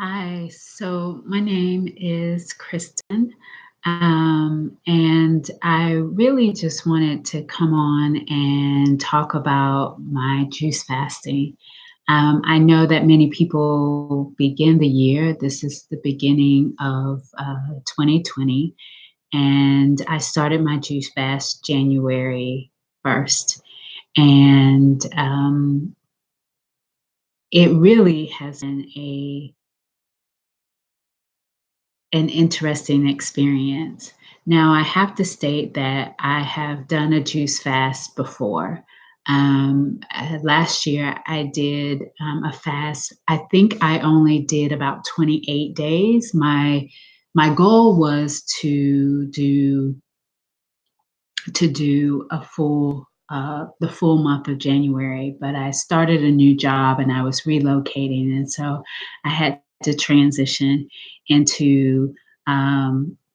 Hi, so my name is Kristen, and I really just wanted to come on and talk about my juice fasting. I know that many people begin the year, this is the beginning of 2020, and I started my juice fast January 1st. And it really has been an interesting experience. Now, I have to state that I have done a juice fast before. Last year, I did a fast. I think I only did about 28 days. My goal was to do a full the full month of January, but I started a new job and I was relocating, and so I had to into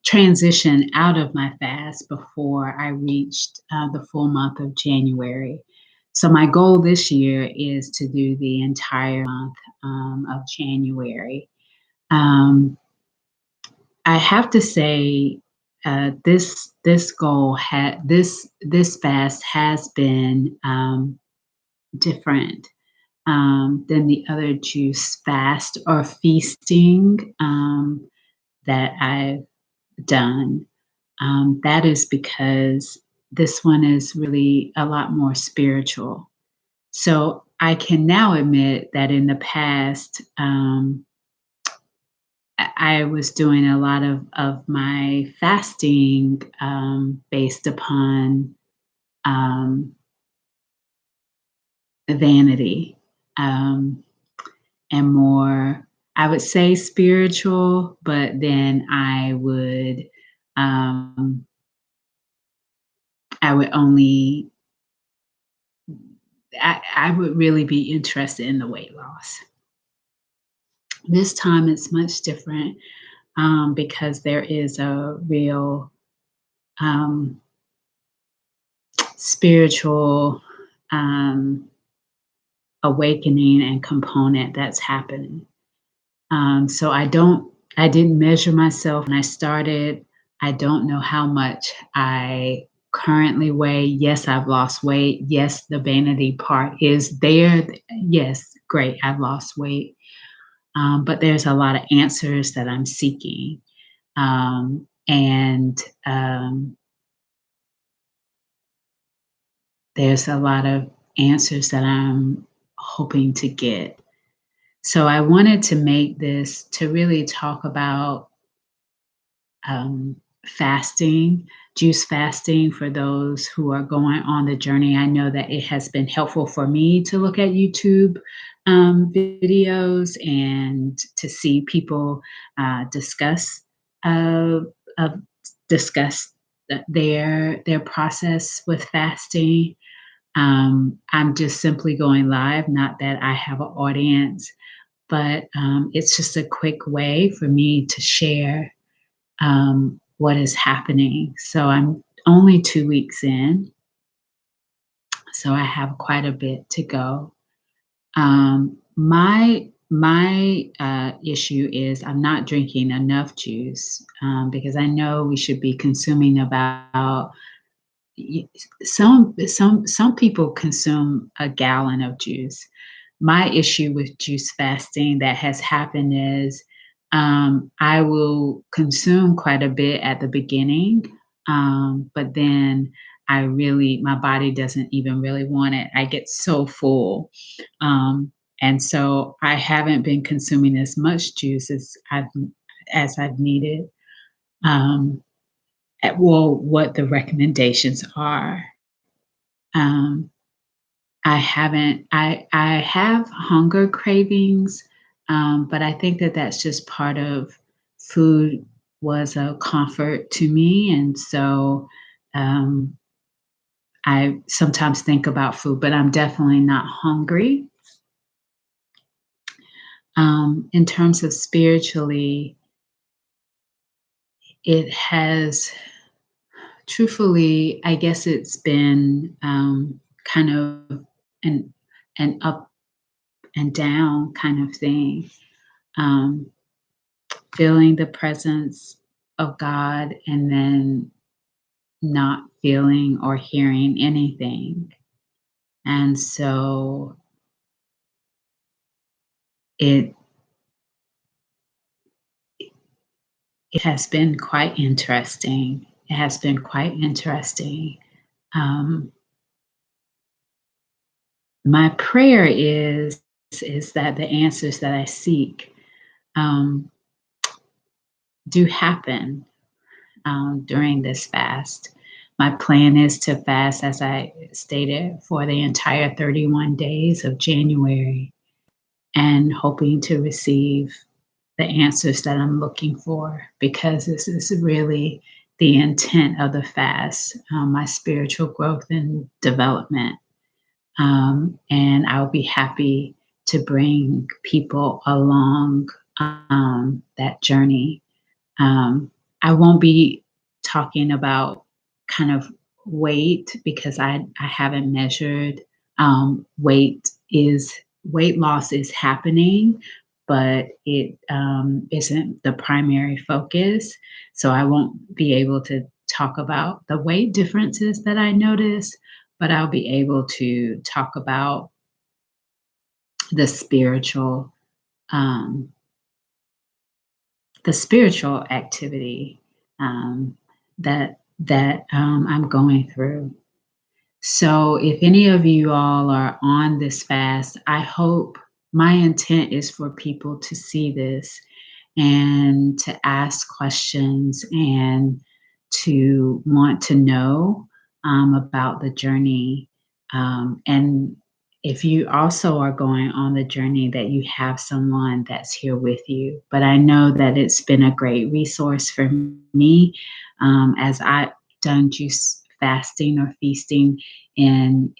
transition out of my fast before I reached the full month of January. So my goal this year is to do the entire month of January. Um, I have to say, this goal had this fast has been different than the other juice fast or feasting that I've done. That is because this one is really a lot more spiritual. So I can now admit that in the past, I was doing a lot of my fasting based upon um, vanity um, and more, I would say spiritual, but then um, I would only, I would really be interested in the weight loss. This time it's much different because there is a real um, spiritual um, awakening and component that's happening. So I didn't measure myself when I started. I don't know how much I currently weigh. Yes, I've lost weight. Yes, the vanity part is there. Yes, great, I've lost weight. But there's a lot of answers that I'm seeking. And there's a lot of answers that I'm hoping to get. So I wanted to make this to really talk about fasting, juice fasting for those who are going on the journey. I know that it has been helpful for me to look at YouTube videos and to see people discuss uh, uh, discuss their process with fasting. I'm just simply going live, not that I have an audience, but it's just a quick way for me to share what is happening. So I'm only 2 weeks in, so I have quite a bit to go. My issue is I'm not drinking enough juice because I know we should be consuming about y- some people consume a gallon of juice. My issue with juice fasting that has happened is I will consume quite a bit at the beginning, but then my body doesn't even really want it. I get so full. And so I haven't been consuming as much juice as I've needed. Um, well, what the recommendations are. Um, I have hunger cravings, but I think that that's just part of food was a comfort to me, and so um, I sometimes think about food, but I'm definitely not hungry. In terms of spiritually, it has truthfully, I guess it's been kind of an an up and down kind of thing. feeling the presence of God and then not feeling or hearing anything. And so it it has been quite interesting. It has been quite interesting. Um, my prayer is that the answers that I seek um, do happen during this fast. My plan is to fast, as I stated, for the entire 31 days of January and hoping to receive the answers that I'm looking for because this is really the intent of the fast, my spiritual growth and development. And I'll be happy to bring people along that journey. um, I won't be talking about kind of weight because I haven't measured. Weight loss is happening, but it isn't the primary focus. So I won't be able to talk about the weight differences that I notice, but I'll be able to talk about the um, spiritual activity um, that I'm going through. So, if any of you all are on this fast, I hope my intent is for people to see this and to ask questions and to want to know about the journey. And if you also are going on the journey, that you have someone that's here with you. But I know that it's been a great resource for me as I've done juice fasting or feasting in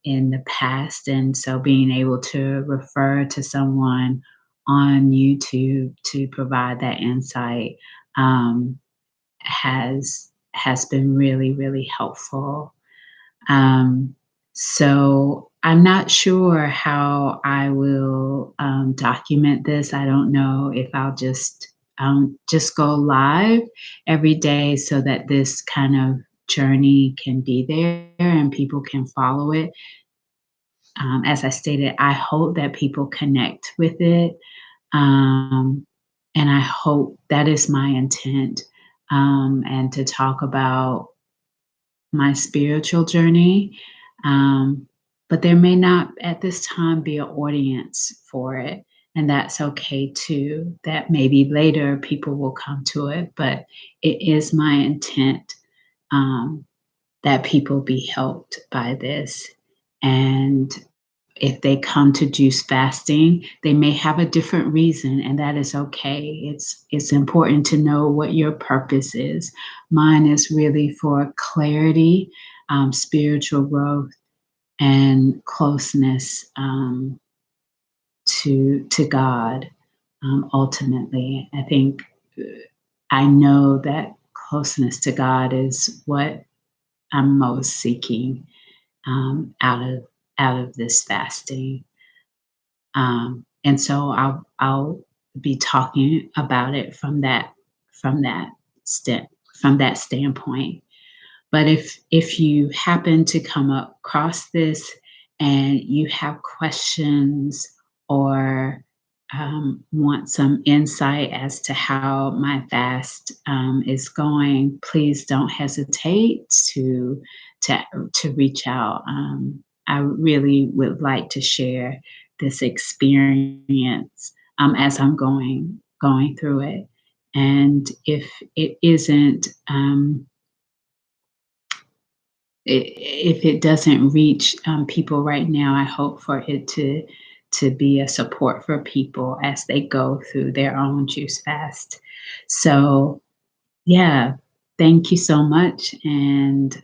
the past, and so being able to refer to someone on YouTube to provide that insight has been really, really helpful. Um, so I'm not sure how I will document this. I don't know if I'll just go live every day so that this kind of journey can be there and people can follow it. As I stated, I hope that people connect with it. Um, and I hope that is my intent, and to talk about my spiritual journey. Um, but there may not at this time be an audience for it. And that's okay too. That maybe later people will come to it, but it is my intent um, that people be helped by this. And if they come to juice fasting, they may have a different reason, and that is okay. It's important to know what your purpose is. Mine is really for clarity, spiritual growth, and closeness to God. Ultimately, I think I know that closeness to God is what I'm most seeking um, out of out of this fasting. And so I'll be talking about it from that st- from that standpoint. But if you happen to come across this and you have questions or want some insight as to how my fast is going, please don't hesitate to to reach out. I really would like to share this experience as I'm going through it. And if it isn't if it doesn't reach people right now, I hope for it to be a support for people as they go through their own juice fast. So yeah, thank you so much, and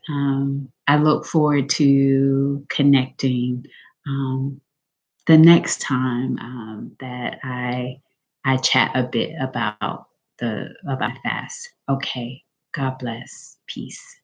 I look forward to connecting um, the next time that I chat a bit about the about fast. Okay, God bless, peace.